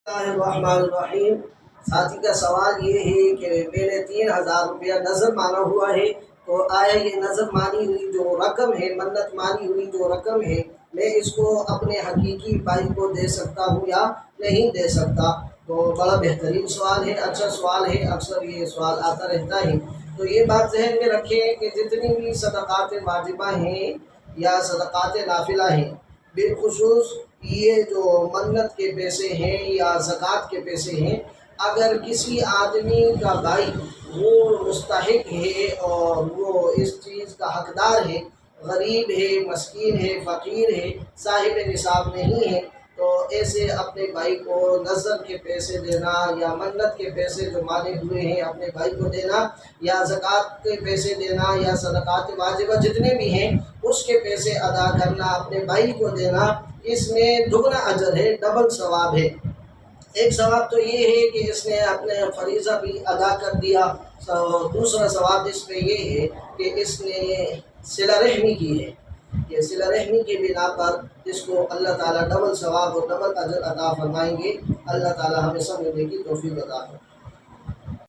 الرحمن الرحیم۔ ساتھی کا سوال یہ ہے کہ میں نے 3000 روپیہ نظر مانا ہوا ہے، تو آیا یہ نظر مانی ہوئی جو رقم ہے، منت مانی ہوئی جو رقم ہے، میں اس کو اپنے حقیقی بھائی کو دے سکتا ہوں یا نہیں دے سکتا؟ تو بڑا بہترین سوال ہے، اچھا سوال ہے، اکثر یہ سوال آتا رہتا ہے۔ تو یہ بات ذہن میں رکھیں کہ جتنی بھی صدقات واجبہ ہیں یا صدقات نافلہ ہیں، بالخصوص یہ جو منت کے پیسے ہیں یا زکوٰۃ کے پیسے ہیں، اگر کسی آدمی کا بھائی وہ مستحق ہے اور وہ اس چیز کا حقدار ہے، غریب ہے، مسکین ہے، فقیر ہے، صاحب نصاب نہیں ہے، تو ایسے اپنے بھائی کو نذر کے پیسے دینا یا منت کے پیسے جو مانے ہوئے ہیں اپنے بھائی کو دینا، یا زکوٰۃ کے پیسے دینا، یا صدقات واجبہ جتنے بھی ہیں اس کے پیسے ادا کرنا، اپنے بھائی کو دینا، اس میں دگنا اجر ہے، ڈبل ثواب ہے۔ ایک ثواب تو یہ ہے کہ اس نے اپنے فریضہ بھی ادا کر دیا، دوسرا ثواب اس میں یہ ہے کہ اس نے صلہ رحمی کی ہے، یہ صلہ رحمی کی بنا پر اس کو اللہ تعالیٰ ڈبل ثواب اور ڈبل اجر عطا فرمائیں گے۔ اللہ تعالیٰ ہمیں سمجھنے کی توفیق عطا فرمائے۔